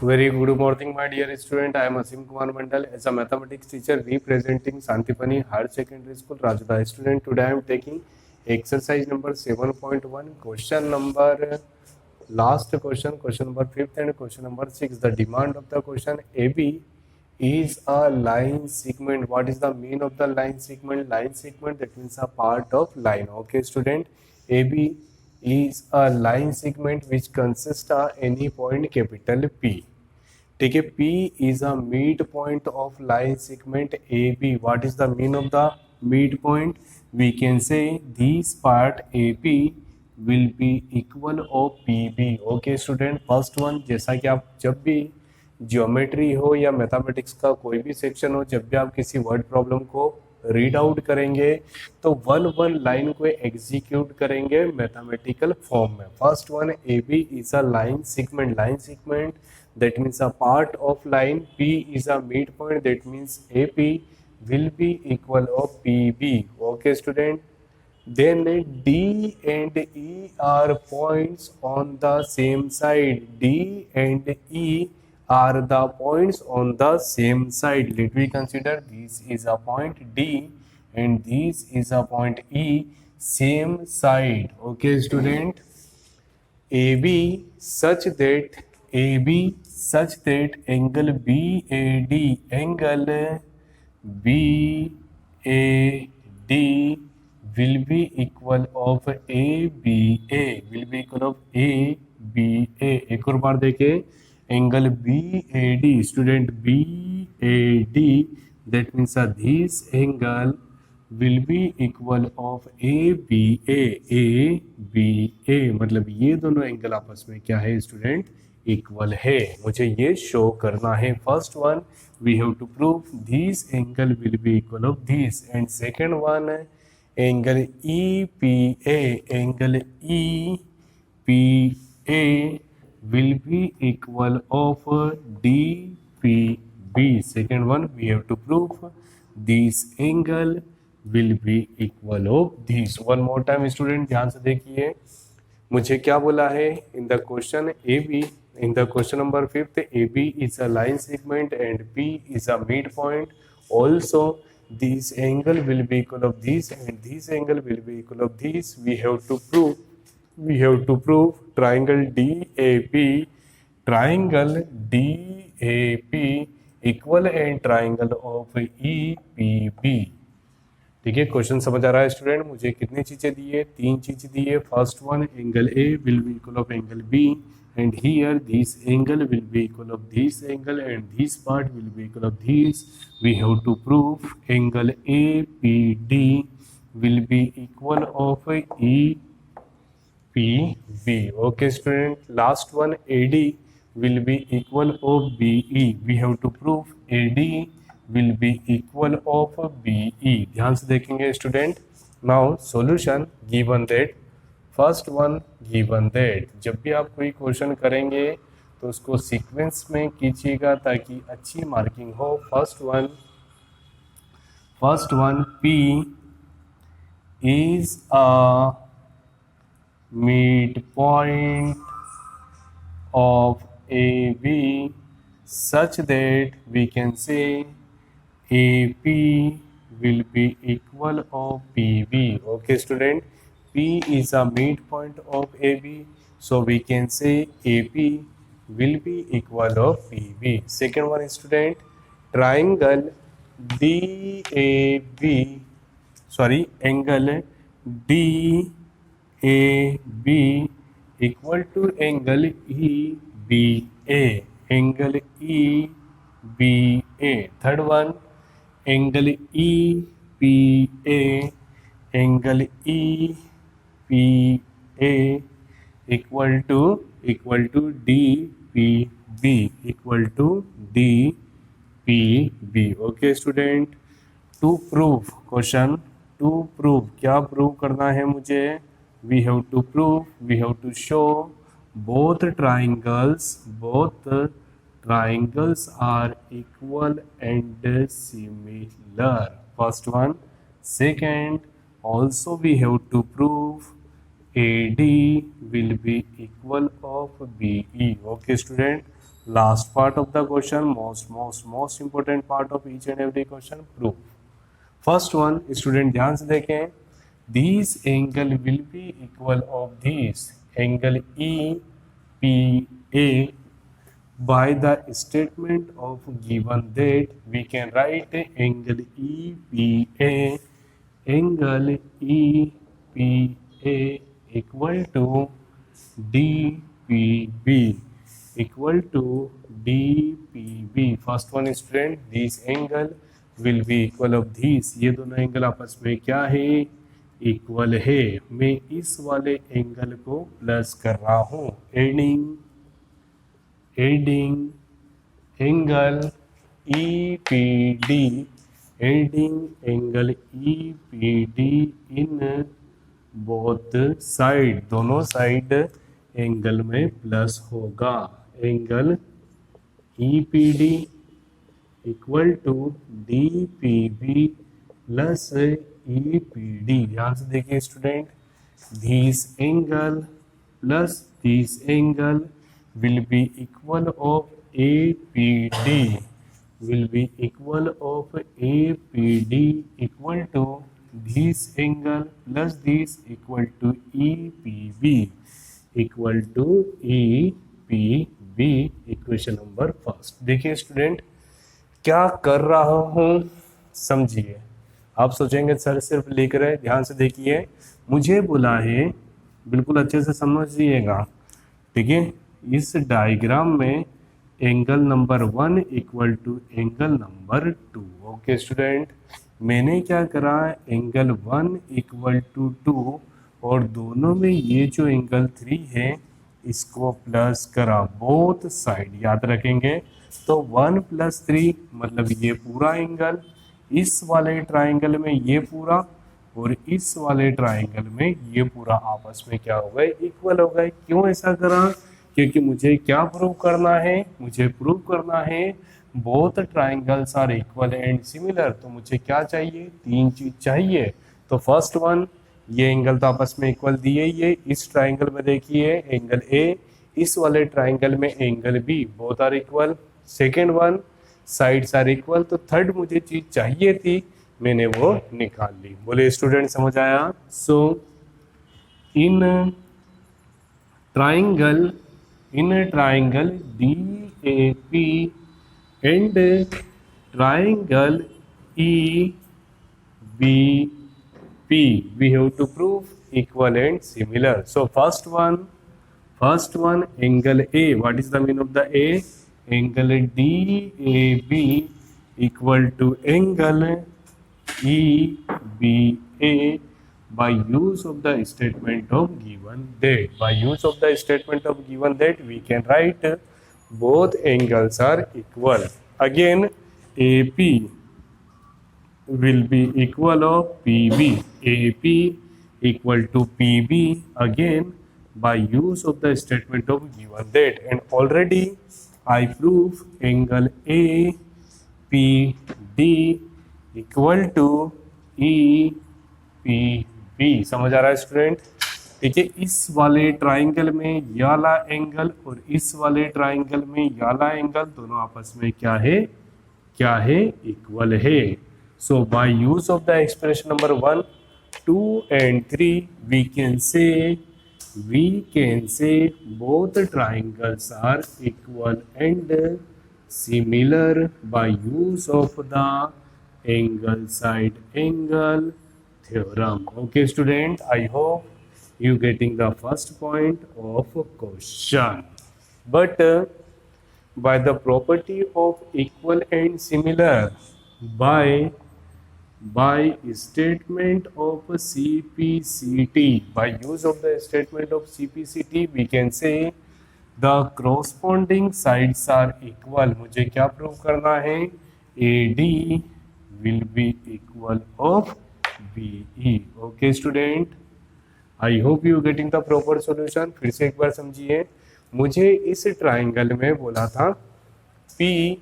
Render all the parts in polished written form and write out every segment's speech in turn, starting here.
Very good morning, my dear student. I am Asim Kumar Mandal as a mathematics teacher representing Santipani Higher Secondary School, Rajda. Student, today I am taking exercise number 7.1, question number last question number 5th and question number 6. The demand of the question: AB is a line segment. What is the mean of the line segment? Line segment, that means a part of line. Okay, student, AB is a line segment which consists of any point capital P. ठीक है, P is a midpoint of line segment AB. What is the mean of the midpoint? We can say this part AP will be equal of PB. Okay student, first one, जैसा कि आप जब भी geometry हो या mathematics का कोई भी सेक्शन हो, जब भी आप किसी वर्ड प्रॉब्लम को रीड आउट करेंगे तो वन वन लाइन को एग्जीक्यूट करेंगे मैथमेटिकल फॉर्म में. First one, A B is a line segment. Line segment, that means a part of line. P is a midpoint, that means AP will be equal of PB. Okay student, then D and E are points on the same side. D and E are the points on the same side. Let me consider, this is a point D and this is a point E, same side. Okay student, AB such that angle BAD will be equal of ABA. will be equal of ABA. एक और बार देखें, angle BAD, student BAD, that means this angle will be equal of ABA. ABA मतलब ये दोनों angle आपस में क्या है स्टूडेंट? इक्वल है. मुझे ये शो करना है. First one, we have to prove this angle will be equal of this. And second one, angle EPA, angle EPA will be equal of DPB. Second one, we have to prove this angle will be equal of this. One more time student, ध्यान से देखिए मुझे क्या बोला है. In the question AB, in the question number 5th, AB is a line segment and P is a midpoint. Also, this angle will be equal of this and this angle will be equal of this. We have to prove triangle DAP equal and triangle of EPB. ठीक है, question समझ आ रहा है student? मुझे कितनी चीजें दी है? 3 चीजें दी है. First one, angle A will be equal of angle B, and here this angle will be equal of this angle and this part will be equal of this. We have to prove angle APD will be equal of EPB. Okay student, last one, AD will be equal of BE. We have to prove AD will be equal of BE. ध्यान से देखेंगे student. Now solution, given that, first one, given that. जब भी आप कोई question करेंगे तो उसको सीक्वेंस में कीजिएगा ताकि अच्छी मार्किंग हो. First one, P is a midpoint of AB such that we can say AP will be equal of PB. Okay student, P is a midpoint of AB, so we can say AP will be equal of PB. Second one student, triangle angle DAB equal to angle EBA. Angle EBA. Third one, angle EPA equal to DPB. Okay student, to prove क्या prove करना है मुझे? we have to show both triangles are equal and similar. First one. Second, also we have to prove AD will be equal of BE. Okay student, Last part of the question, most important part of each and every question, proof. First one, student ध्यान से देखें, these angle will be equal of these angle EPA by the statement of given that we can write angle EPA equal to DPB equal to DPB. First one student, this angle will be equal of this. ये दोनों angle आपस में क्या है, equal है. मैं इस वाले एंगल को प्लस कर रहा हूँ, adding angle EPD, adding angle EPD in both side, दोनों साइड एंगल में प्लस होगा. Angle EPD equal to DPB plus EPD. ध्यान से देखिए student, this angle plus this angle will be equal of APD, will be equal of APD equal to this angle plus this equal to EPB equal to EPB. Equation number first. देखिए student, क्या कर रहा हूँ समझिए. आप सोचेंगे sir सिर्फ लिख रहे. ध्यान से देखिए, मुझे बोला है, बिल्कुल अच्छे से समझिएगा. ठीक है, इस डायग्राम में angle number 1 equal to angle number 2. Okay student, मैंने क्या करा, एंगल 1 इक्वल टू 2 और दोनों में ये जो एंगल 3 है इसको प्लस करा बोथ साइड. याद रखेंगे तो 1 + 3 मतलब ये पूरा एंगल, इस वाले ट्राइंगल में ये पूरा और इस वाले ट्राइंगल में ये पूरा आपस में क्या हो गए, इक्वल हो गए. क्यों ऐसा करा, क्योंकि मुझे क्या प्रूव करना है, मुझे प्रूव करना है both triangles are equal and similar. तो मुझे क्या चाहिए, 3 चीज चाहिए. तो फर्स्ट वन, ये एंगल तो आपस में इक्वल दिए, ये इस ट्राइंगल में देखिए एंगल ए, इस वाले ट्राइंगल में angle B, both are equal. Second one, sides are equal. तो थर्ड मुझे चीज चाहिए थी, मैंने वो निकाल ली. बोले स्टूडेंट समझ आया. So in triangle DAP and triangle EBP, we have to prove equal and similar. So first one angle A. What is the meaning of the A? Angle DAB equal to angle EBA by use of the statement of given that. By use of the statement of given that, we can write both angles are equal. Again, AP will be equal of PB. AP equal to PB again by use of the statement of given that. And already I prove angle APD equal to EPB. समझ आ रहा है student. ठीक है, इस वाले triangle में ये वाला एंगल और इस वाले ट्राइंगल में ये वाला एंगल दोनों आपस में क्या है, इक्वल है. So by use of the expression number 1, 2 and 3 we can say both triangles are equal and similar by use of the angle side angle theorem. Okay student, I hope you getting the first point of question. But by the property of equal and similar, by statement of CPCT, by use of the statement of CPCT, we can say the corresponding sides are equal. मुझे क्या prove करना है, AD will be equal of BE. Okay student, I hope you getting the proper solution. फिर से एक बार समझिए, मुझे इस ट्राइंगल में बोला था P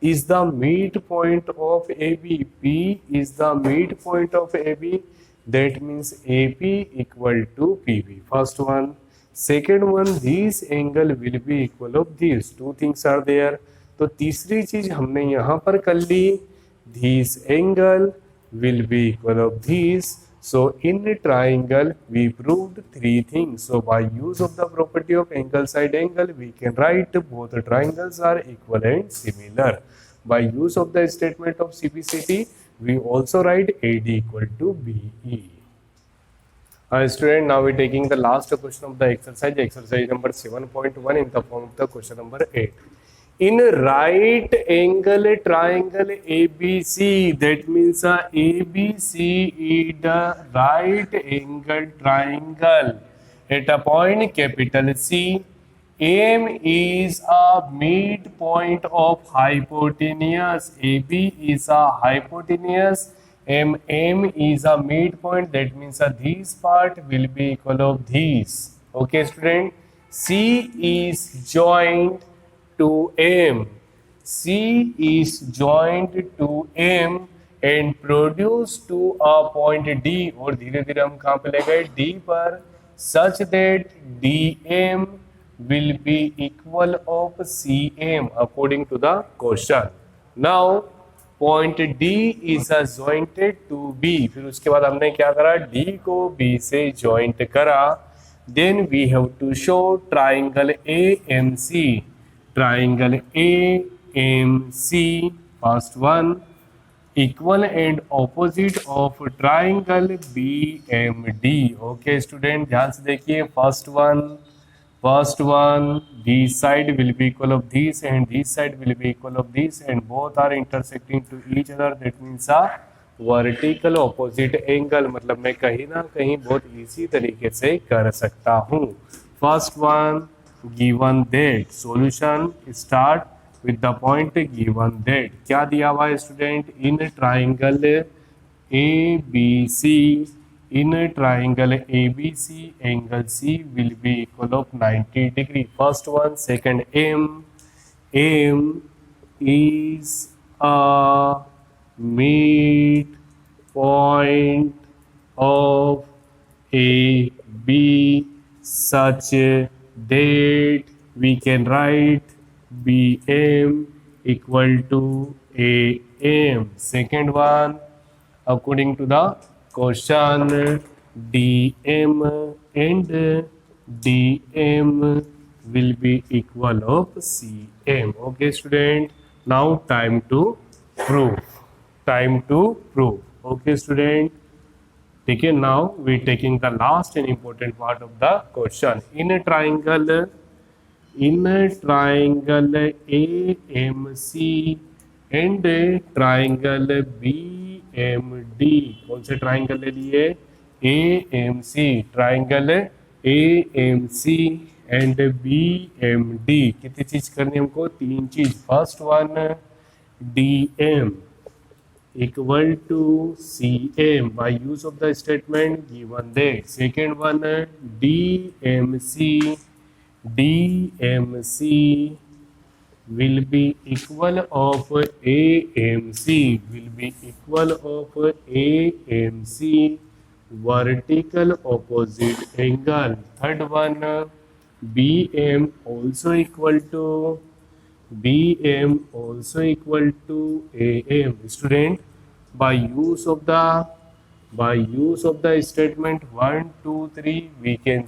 is the midpoint of AB. P is the midpoint of AB. That means AP equal to PB. First one, second one, this angle will be equal of this, two things are there. तो तीसरी चीज हमने यहाँ पर कर ली, this angle will be equal of these. So in a triangle we proved three things. So by use of the property of angle side angle we can write both triangles are equal and similar. By use of the statement of CPCT we also write AD equal to BE. Student, now we are taking the last question of the exercise number 7.1 in the form of the question number 8. In right angle triangle ABC, that means ABC is the right angle triangle at a point capital C. M is a midpoint of hypotenuse. AB is a hypotenuse. M is a midpoint. That means this part will be equal of this. Okay, student. C is joined to M. C is joined to M and produce to a point D, और धीरे धीरे हम कहाँ पे ले गए, D पर, such that DM will be equal of CM according to the question. Now point D is a jointed to B. फिर उसके बाद हमने क्या करा, D को B से joint करा. Then we have to show triangle AMC. Triangle AMC, first one, equal and opposite of triangle BMD. Okay student, ध्यान से देखिए, first one, this side will be equal of this and this side will be equal of this and both are intersecting to each other. That means a vertical opposite angle. मतलब मैं कहीं ना कहीं बहुत इसी तरीके से कर सकता हूँ. First one, given that, solution start with the point given that. क्या दिया हुआ है student, in triangle ABC, in a triangle ABC, angle C will be equal of 90 degree. First one, second, M is a midpoint of AB such that we can write BM equal to AM. Second one, according to the question, DM and DM will be equal of CM. Okay student, now time to prove. Okay student, take it. Now we taking the last and important part of the question. In a triangle AMC and a triangle BMD, कौन से triangle ले लिए, AMC, triangle AMC and BMD. कितनी चीज करनी है हमको, तीन चीज. First one, DM equal to CM by use of the statement given that. Second one, DMC will be equal of AMC, vertical opposite angle. Third one, BM also equal to AM. Student, by use of the statement 1, 2, 3, we can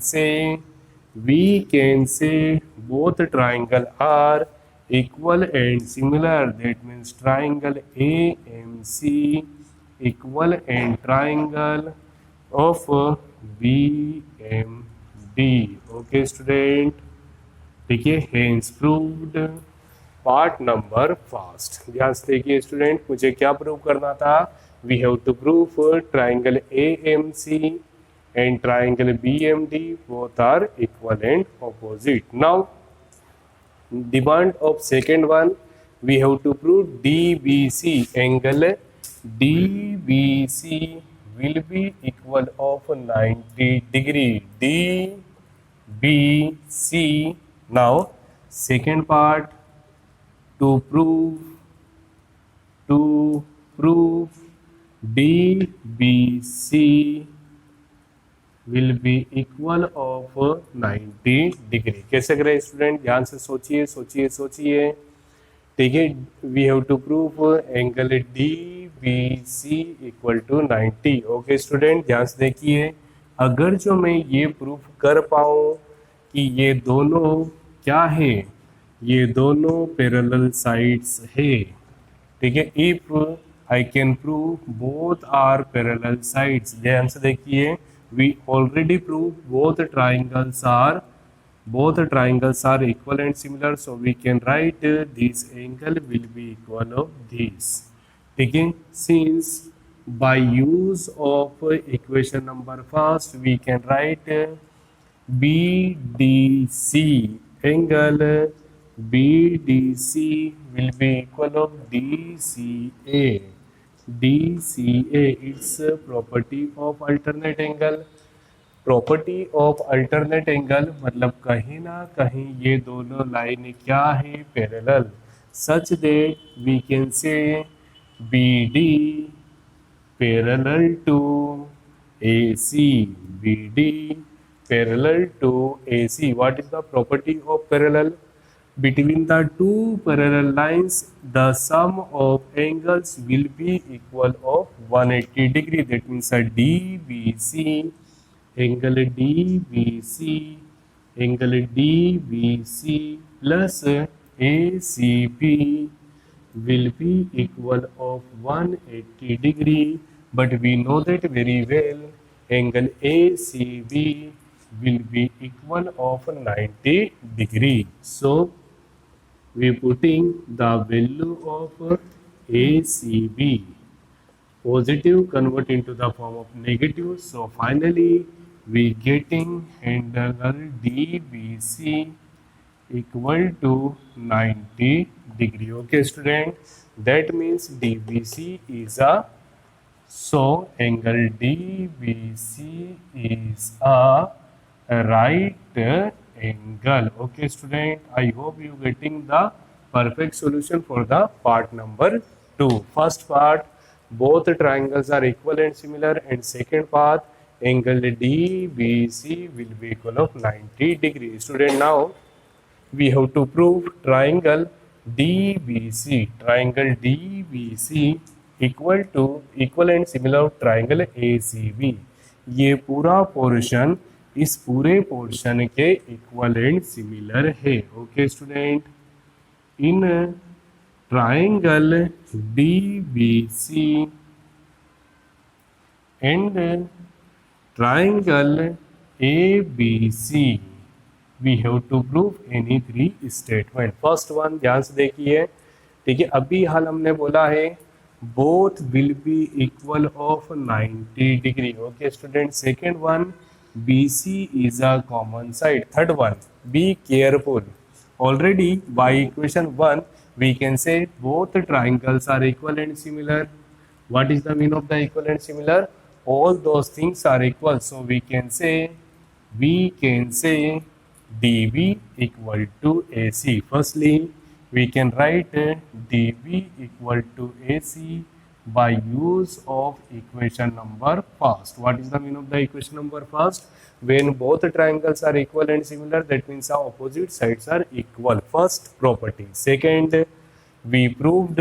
say both triangle are equal and similar. That means triangle AMC equal and triangle of BMD. Okay student, ठीक है, hence proved. Part number first, ध्यान से देखिए student, मुझे क्या prove करना था, we have to prove triangle AMC and triangle BMD both are equal and opposite. Now demand of second one, we have to prove DBC, angle DBC will be equal of 90 degree. DBC. Now second part, to prove DBC will be equal of 90 degree. कैसे करें student, ध्यान से सोचिए सोचिए सोचिए। ठीक है, we have to prove angle D B C equal to 90। Okay student, ध्यान से देखिए, अगर जो मैं ये प्रूफ कर पाऊँ कि ये दोनों क्या है, ये दोनों पैरेलल साइड्स है, ठीक है, if I can prove both are parallel sides. ध्यान से देखिए, we already prove both triangles are equal and similar, so we can write this angle will be equal of this। ठीक है, since by use of equation number first we can write BDC angle BDC will be equal of DCA। DCA it's a property of alternate angle। Property of alternate angle मतलब कहीं ना कहीं ये दोनों line क्या है, parallel, such that we can say B D parallel to A C. B D parallel to A C. What is the property of parallel? Between the two parallel lines, the sum of angles will be equal of 180 degree. That means a DBC angle DBC plus ACB will be equal of 180 degree. But we know that very well, angle ACB will be equal of 90 degree. So we putting the value of ACB positive convert into the form of negative. So finally we getting angle DBC equal to 90 degree. Okay student, that means DBC is a, so angle DBC is a right angle. Okay student, I hope you getting the perfect solution for the part number 2. First part, both triangles are equal and similar, and second part, angle DBC will be equal of 90 degrees. Student, now we have to prove triangle DBC equal and similar of triangle ACB। ये पूरा portion इस पूरे portion के equal and similar है। Okay student, in triangle DBC and triangle ABC we have to prove any three statement। First one, ध्यान से देखिए, ठीक है, अभी हाल हमने बोला है both will be equal of 90 degree। Okay student, second one, BC is a common side। Third one, be careful, already by equation 1 we can say both triangles are equal and similar। What is the meaning of the equal and similar? All those things are equal, so we can say DB equal to AC। Firstly we can write DB equal to AC by use of equation number first। What is the meaning of the equation number first? When both triangles are equal and similar, that means the opposite sides are equal, first property। Second, we proved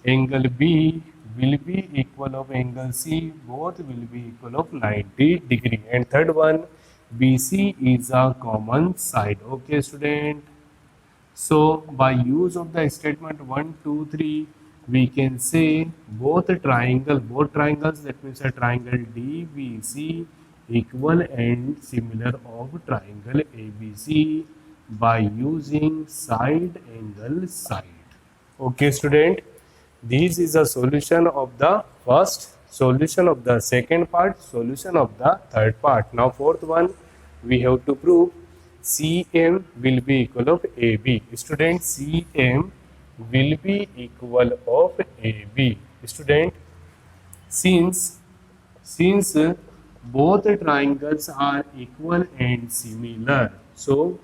angle B will be equal of angle C, both will be equal of 90 degree। And third one, BC is a common side। Okay student, so by use of the statement 1, 2, 3, we can say both triangles, that means a triangle DBC equal and similar of triangle ABC by using side angle side। Okay student, this is a solution of the first, solution of the second part, solution of the third part। Now fourth one, we have to prove CM will be equal of AB। Student, CM will be equal of AB। Student, since both triangles are equal and similar, so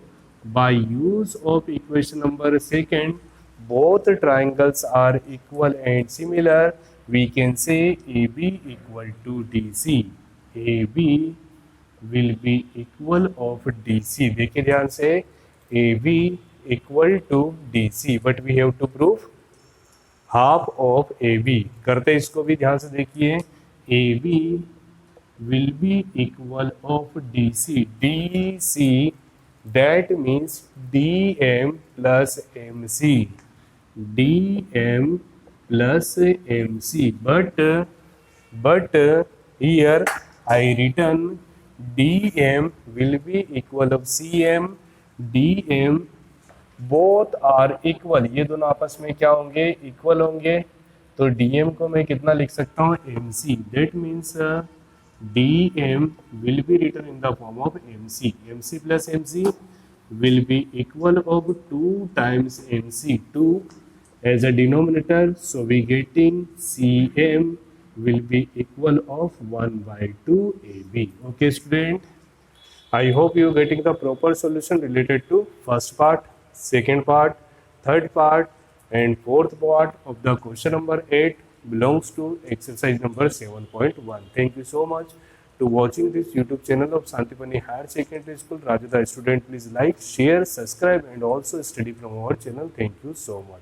by use of equation number second, both triangles are equal and similar, we can say AB equal to DC। AB will be equal of DC. देखिए ध्यान से, AB equal to DC, but we have to prove half of AB. करते इसको भी ध्यान से देखिए, AB will be equal of DC. DC, that means DM plus MC. DM plus MC. But here I written DM will be equal of CM. DM both are equal. ये दोनों आपस में क्या होंगे? इक्वल होंगे. तो DM को मैं कितना लिख सकता हूँ? MC. That means DM will be written in the form of MC. MC plus MC will be equal of 2 times MC. 2 as a denominator, so we getting CM will be equal of 1 by 2 AB. Okay student, I hope you are getting the proper solution related to first part, second part, third part and fourth part of the question number 8 belongs to exercise number 7.1. Thank you so much to watching this YouTube channel of Santipani Higher Secondary School, Rajada. Student, please like, share, subscribe and also study from our channel. Thank you so much.